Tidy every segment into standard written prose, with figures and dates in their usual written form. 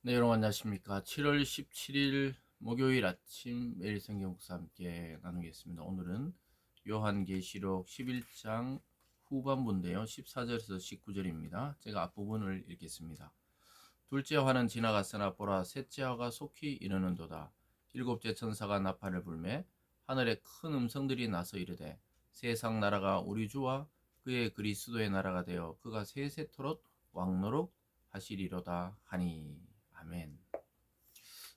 네, 여러분 안녕하십니까. 7월 17일 목요일 아침 매일 성경 묵상 함께 나누겠습니다. 오늘은 요한계시록 11장 후반부인데요. 14절에서 19절입니다. 제가 앞부분을 읽겠습니다. 둘째 화는 지나갔으나 보라, 셋째 화가 속히 이르는도다. 일곱째 천사가 나팔을 불매 하늘에 큰 음성들이 나서 이르되, 세상 나라가 우리 주와 그의 그리스도의 나라가 되어 그가 세세토록 왕노릇 하시리로다 하니. 아멘.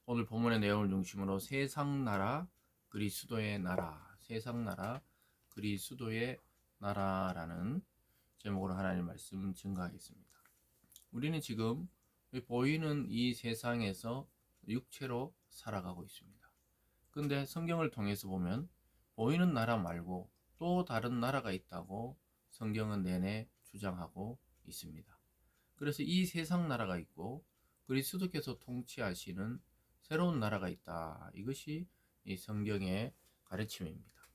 오늘 본문의 내용을 중심으로 세상 나라 그리스도의 나라, 세상 나라 그리스도의 나라라는 제목으로 하나님 말씀 증거하겠습니다. 우리는 지금 보이는 이 세상에서 육체로 살아가고 있습니다. 근데 성경을 통해서 보면 보이는 나라 말고 또 다른 나라가 있다고 성경은 내내 주장하고 있습니다. 그래서 이 세상 나라가 있고 그리스도께서 통치하시는 새로운 나라가 있다. 이것이 이 성경의 가르침입니다.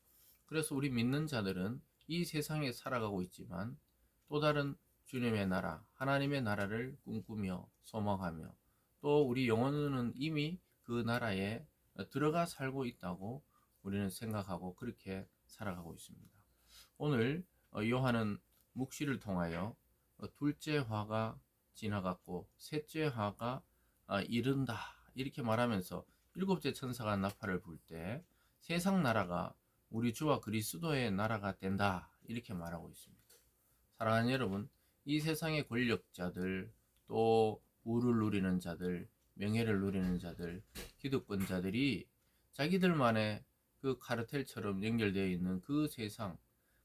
그래서 우리 믿는 자들은 이 세상에 살아가고 있지만 또 다른 주님의 나라, 하나님의 나라를 꿈꾸며 소망하며 또 우리 영혼은 이미 그 나라에 들어가 살고 있다고 우리는 생각하고 그렇게 살아가고 있습니다. 오늘 요한은 묵시를 통하여 둘째 화가 지나갔고 셋째 화가 이른다 이렇게 말하면서 일곱째 천사가 나팔을 불 때 세상 나라가 우리 주와 그리스도의 나라가 된다 이렇게 말하고 있습니다. 사랑하는 여러분, 이 세상의 권력자들, 또 부를 누리는 자들, 명예를 누리는 자들, 기득권자들이 자기들만의 그 카르텔처럼 연결되어 있는 그 세상,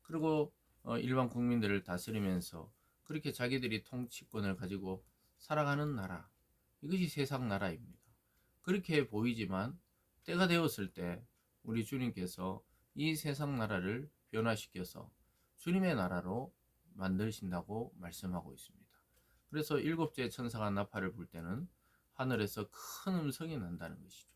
그리고 일반 국민들을 다스리면서 그렇게 자기들이 통치권을 가지고 살아가는 나라, 이것이 세상 나라입니다. 그렇게 보이지만 때가 되었을 때 우리 주님께서 이 세상 나라를 변화시켜서 주님의 나라로 만드신다고 말씀하고 있습니다. 그래서 일곱째 천사가 나팔을 불 때는 하늘에서 큰 음성이 난다는 것이죠.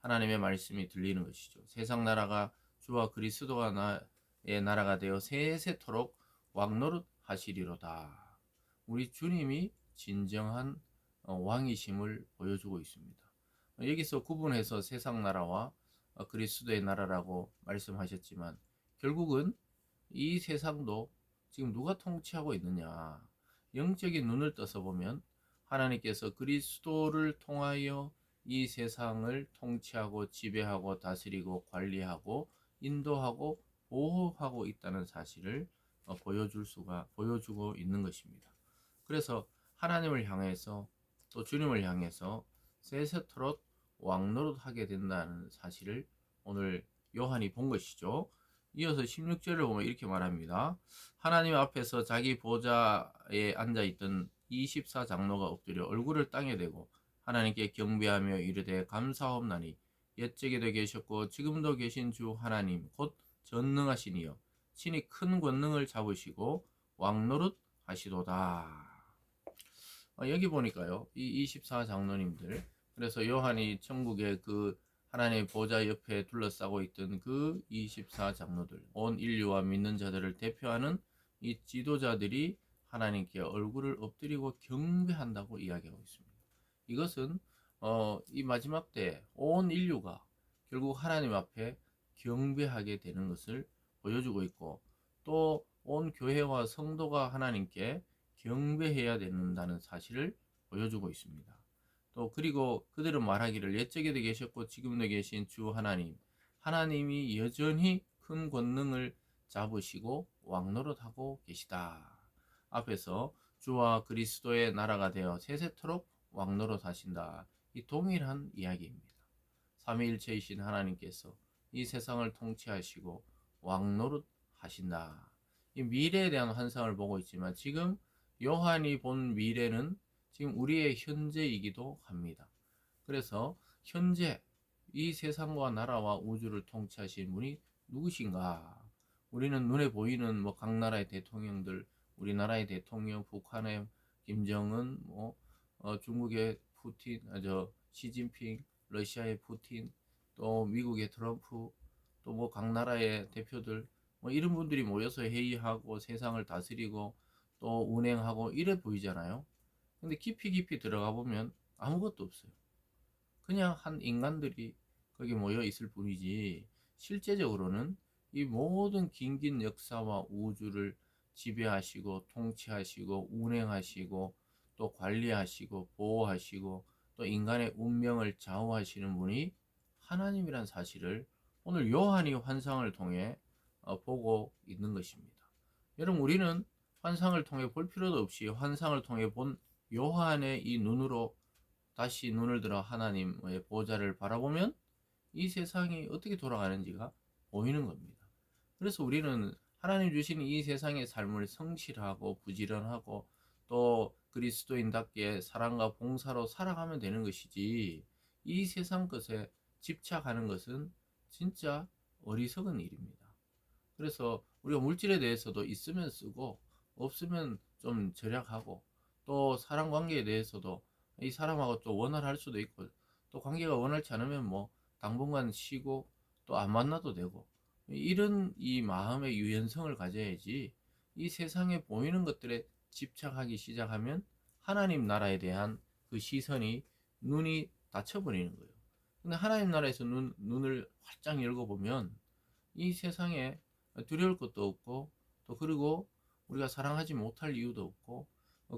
하나님의 말씀이 들리는 것이죠. 세상 나라가 주와 그리스도가 나의 나라가 되어 세세토록 왕노릇 하시리로다. 우리 주님이 진정한 왕이심을 보여주고 있습니다. 여기서 구분해서 세상 나라와 그리스도의 나라라고 말씀하셨지만 결국은 이 세상도 지금 누가 통치하고 있느냐? 영적인 눈을 떠서 보면 하나님께서 그리스도를 통하여 이 세상을 통치하고 지배하고 다스리고 관리하고 인도하고 보호하고 있다는 사실을 보여주고 있는 것입니다. 그래서 하나님을 향해서 또 주님을 향해서 세세토록 왕노릇 하게 된다는 사실을 오늘 요한이 본 것이죠. 이어서 16절을 보면 이렇게 말합니다. 하나님 앞에서 자기 보좌에 앉아있던 24장로가 엎드려 얼굴을 땅에 대고 하나님께 경배하며 이르되 감사하옵나니 옛적에도 계셨고 지금도 계신 주 하나님 곧 전능하신 이여 친히 큰 권능을 잡으시고 왕노릇 하시도다. 여기 보니까요, 이 24장로님들, 그래서 요한이 천국의 그 하나님의 보좌 옆에 둘러싸고 있던 그 24장로들, 온 인류와 믿는 자들을 대표하는 이 지도자들이 하나님께 얼굴을 엎드리고 경배한다고 이야기하고 있습니다. 이것은 이 마지막 때 온 인류가 결국 하나님 앞에 경배하게 되는 것을 보여주고 있고, 또 온 교회와 성도가 하나님께 경배해야 된다는 사실을 보여주고 있습니다. 또 그리고 그들은 말하기를 옛적에도 계셨고 지금도 계신 주 하나님, 하나님이 여전히 큰 권능을 잡으시고 왕노릇하고 계시다. 앞에서 주와 그리스도의 나라가 되어 세세토록 왕노릇 하신다. 이 동일한 이야기입니다. 삼위일체이신 하나님께서 이 세상을 통치하시고 왕노릇 하신다. 이 미래에 대한 환상을 보고 있지만 지금 요한이 본 미래는 지금 우리의 현재이기도 합니다. 그래서 현재 이 세상과 나라와 우주를 통치하신 분이 누구신가? 우리는 눈에 보이는 각 나라의 대통령들, 우리나라의 대통령, 북한의 김정은, 중국의 푸틴, 시진핑, 러시아의 푸틴, 또 미국의 트럼프, 또 각 나라의 대표들, 이런 분들이 모여서 회의하고 세상을 다스리고 또 운행하고 이래 보이잖아요. 근데 깊이 들어가 보면 아무것도 없어요. 그냥 한 인간들이 거기 모여 있을 뿐이지 실제적으로는 이 모든 긴긴 역사와 우주를 지배하시고 통치하시고 운행하시고 또 관리하시고 보호하시고 또 인간의 운명을 좌우하시는 분이 하나님이란 사실을 오늘 요한이 환상을 통해 보고 있는 것입니다. 여러분, 우리는 환상을 통해 볼 필요도 없이 환상을 통해 본 요한의 이 눈으로 다시 눈을 들어 하나님의 보좌를 바라보면 이 세상이 어떻게 돌아가는지가 보이는 겁니다. 그래서 우리는 하나님 주신 이 세상의 삶을 성실하고 부지런하고 또 그리스도인답게 사랑과 봉사로 살아가면 되는 것이지, 이 세상 것에 집착하는 것은 진짜 어리석은 일입니다. 그래서 우리가 물질에 대해서도 있으면 쓰고 없으면 좀 절약하고, 또 사람 관계에 대해서도 이 사람하고 또 원활할 수도 있고, 또 관계가 원활치 않으면 뭐 당분간 쉬고 또 안 만나도 되고, 이런 이 마음의 유연성을 가져야지 이 세상에 보이는 것들에 집착하기 시작하면 하나님 나라에 대한 그 시선이, 눈이 닫혀버리는 거예요. 근데 하나님 나라에서 눈을 활짝 열고 보면 이 세상에 두려울 것도 없고, 또 그리고 우리가 사랑하지 못할 이유도 없고,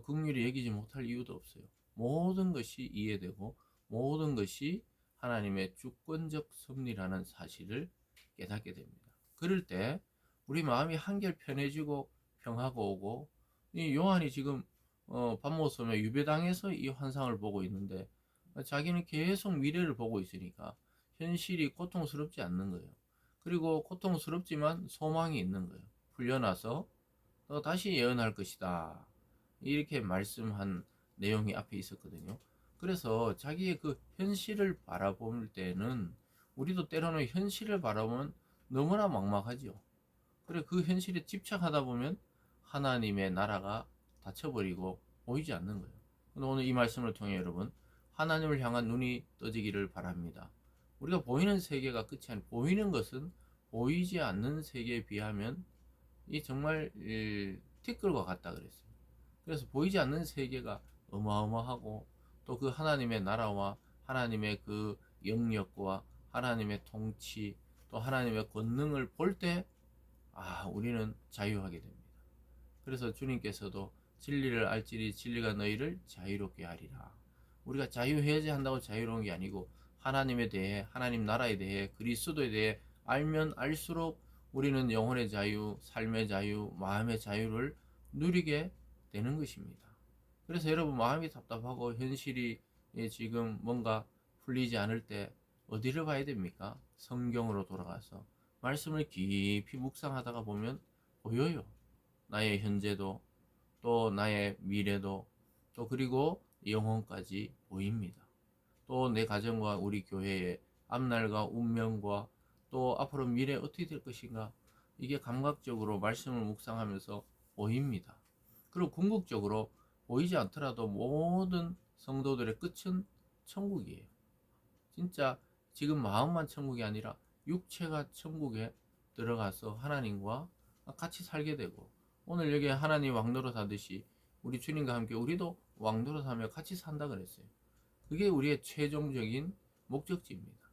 긍휼히 여기지 못할 이유도 없어요. 모든 것이 이해되고 모든 것이 하나님의 주권적 섭리라는 사실을 깨닫게 됩니다. 그럴 때 우리 마음이 한결 편해지고 평화가 오고, 이 요한이 지금 밤모섬에 유배당해서 이 환상을 보고 있는데 자기는 계속 미래를 보고 있으니까 현실이 고통스럽지 않는 거예요. 그리고 고통스럽지만 소망이 있는 거예요. 풀려나서 너 다시 예언할 것이다, 이렇게 말씀한 내용이 앞에 있었거든요. 그래서 자기의 그 현실을 바라볼 때는, 우리도 때로는 현실을 바라보면 너무나 막막하죠. 그래, 그 현실에 집착하다 보면 하나님의 나라가 닫혀버리고 보이지 않는 거예요. 오늘 이 말씀을 통해 여러분, 하나님을 향한 눈이 떠지기를 바랍니다. 우리가 보이는 세계가 끝이 아니고, 보이는 것은 보이지 않는 세계에 비하면 이 정말 티끌과 같다 그랬어요. 그래서 보이지 않는 세계가 어마어마하고, 또 그 하나님의 나라와 하나님의 그 영역과 하나님의 통치, 또 하나님의 권능을 볼 때, 우리는 자유하게 됩니다. 그래서 주님께서도 진리를 알지니 진리가 너희를 자유롭게 하리라. 우리가 자유해야지 한다고 자유로운 게 아니고, 하나님에 대해, 하나님 나라에 대해, 그리스도에 대해 알면 알수록 우리는 영혼의 자유, 삶의 자유, 마음의 자유를 누리게 되는 것입니다. 그래서 여러분, 마음이 답답하고 현실이 지금 뭔가 풀리지 않을 때 어디를 봐야 됩니까? 성경으로 돌아가서 말씀을 깊이 묵상하다가 보면 보여요. 나의 현재도, 또 나의 미래도, 또 그리고 영혼까지 보입니다. 또 내 가정과 우리 교회의 앞날과 운명과 또 앞으로 미래 어떻게 될 것인가, 이게 감각적으로 말씀을 묵상하면서 보입니다. 그리고 궁극적으로 보이지 않더라도 모든 성도들의 끝은 천국이에요. 진짜 지금 마음만 천국이 아니라 육체가 천국에 들어가서 하나님과 같이 살게 되고, 오늘 여기 하나님 왕노릇 하듯이 우리 주님과 함께 우리도 왕노릇 하며 같이 산다 그랬어요. 그게 우리의 최종적인 목적지입니다.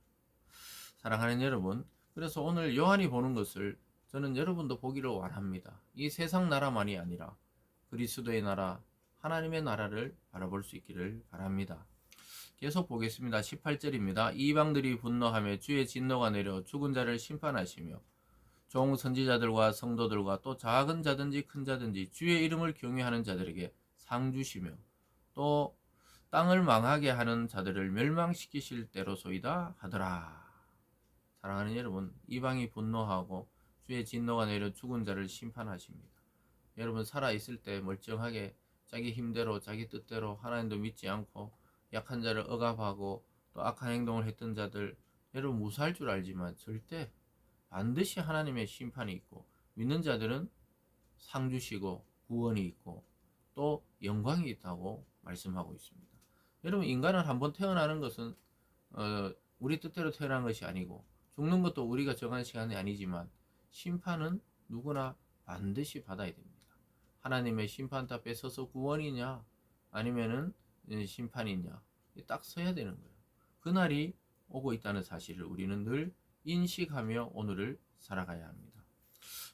사랑하는 여러분, 그래서 오늘 요한이 보는 것을 저는 여러분도 보기를 원합니다. 이 세상 나라만이 아니라 그리스도의 나라, 하나님의 나라를 바라볼 수 있기를 바랍니다. 계속 보겠습니다. 18절입니다. 이방들이 분노하며 주의 진노가 내려 죽은 자를 심판하시며 종 선지자들과 성도들과 또 작은 자든지 큰 자든지 주의 이름을 경외하는 자들에게 상 주시며 또 땅을 망하게 하는 자들을 멸망시키실 때로소이다 하더라. 사랑하는 여러분, 이방이 분노하고 주의 진노가 내려 죽은 자를 심판하십니다. 여러분, 살아있을 때 멀쩡하게 자기 힘대로 자기 뜻대로 하나님도 믿지 않고 약한 자를 억압하고 또 악한 행동을 했던 자들, 여러분 무사할 줄 알지만 절대 반드시 하나님의 심판이 있고, 믿는 자들은 상 주시고 구원이 있고 또 영광이 있다고 말씀하고 있습니다. 여러분, 인간은 한번 태어나는 것은 우리 뜻대로 태어난 것이 아니고, 죽는 것도 우리가 정한 시간이 아니지만 심판은 누구나 반드시 받아야 됩니다. 하나님의 심판답 뺏어서 구원이냐 아니면은 심판이냐, 딱 서야 되는 거예요. 그날이 오고 있다는 사실을 우리는 늘 인식하며 오늘을 살아가야 합니다.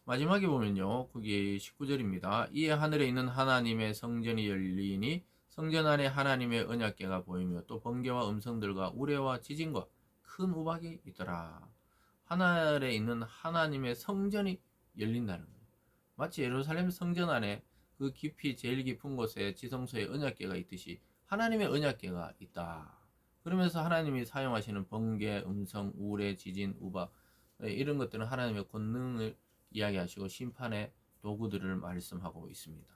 마지막에 보면요, 거기 19절입니다. 이에 하늘에 있는 하나님의 성전이 열리니 성전 안에 하나님의 언약궤가 보이며 또 번개와 음성들과 우레와 지진과 큰 우박이 있더라. 하늘에 있는 하나님의 성전이 열린다는 거예요. 마치 예루살렘 성전 안에 그 깊이 제일 깊은 곳에 지성소에 언약궤가 있듯이 하나님의 언약궤가 있다. 그러면서 하나님이 사용하시는 번개, 음성, 우레, 지진, 우박 이런 것들은 하나님의 권능을 이야기하시고 심판의 도구들을 말씀하고 있습니다.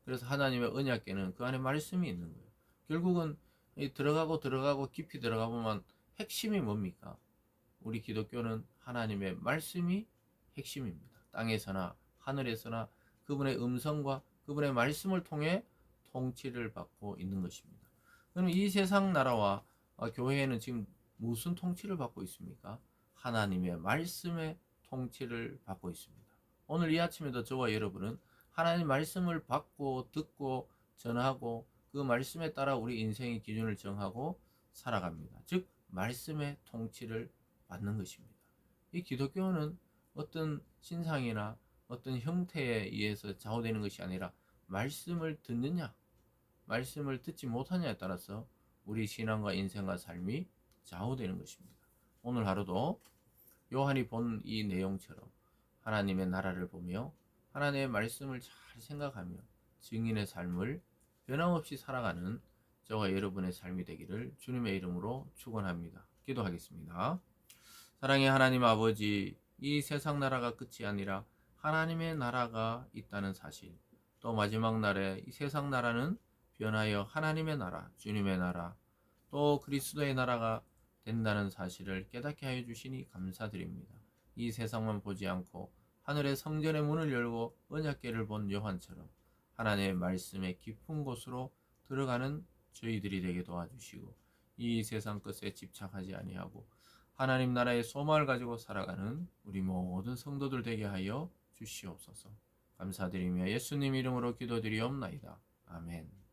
그래서 하나님의 언약궤는 그 안에 말씀이 있는 거예요. 결국은 들어가고 깊이 들어가 보면 핵심이 뭡니까? 우리 기독교는 하나님의 말씀이 핵심입니다. 땅에서나 하늘에서나 그분의 음성과 그분의 말씀을 통해 통치를 받고 있는 것입니다. 그럼 이 세상 나라와 교회는 지금 무슨 통치를 받고 있습니까? 하나님의 말씀의 통치를 받고 있습니다. 오늘 이 아침에도 저와 여러분은 하나님 말씀을 받고 듣고 전하고 그 말씀에 따라 우리 인생의 기준을 정하고 살아갑니다. 즉 말씀의 통치를 받는 것입니다. 이 기독교는 어떤 신상이나 어떤 형태에 의해서 좌우되는 것이 아니라 말씀을 듣느냐 말씀을 듣지 못하냐에 따라서 우리 신앙과 인생과 삶이 좌우되는 것입니다. 오늘 하루도 요한이 본 이 내용처럼 하나님의 나라를 보며 하나님의 말씀을 잘 생각하며 증인의 삶을 변함없이 살아가는 저와 여러분의 삶이 되기를 주님의 이름으로 축원합니다. 기도하겠습니다. 사랑의 하나님 아버지, 이 세상 나라가 끝이 아니라 하나님의 나라가 있다는 사실, 또 마지막 날에 이 세상 나라는 변하여 하나님의 나라, 주님의 나라, 또 그리스도의 나라가 된다는 사실을 깨닫게 하여 주시니 감사드립니다. 이 세상만 보지 않고 하늘의 성전의 문을 열고 언약궤를 본 요한처럼 하나님의 말씀의 깊은 곳으로 들어가는 저희들이 되게 도와주시고 이 세상 것에 집착하지 아니하고 하나님 나라의 소망을 가지고 살아가는 우리 모든 성도들 되게 하여 주시옵소서. 감사드리며 예수님 이름으로 기도드리옵나이다. 아멘.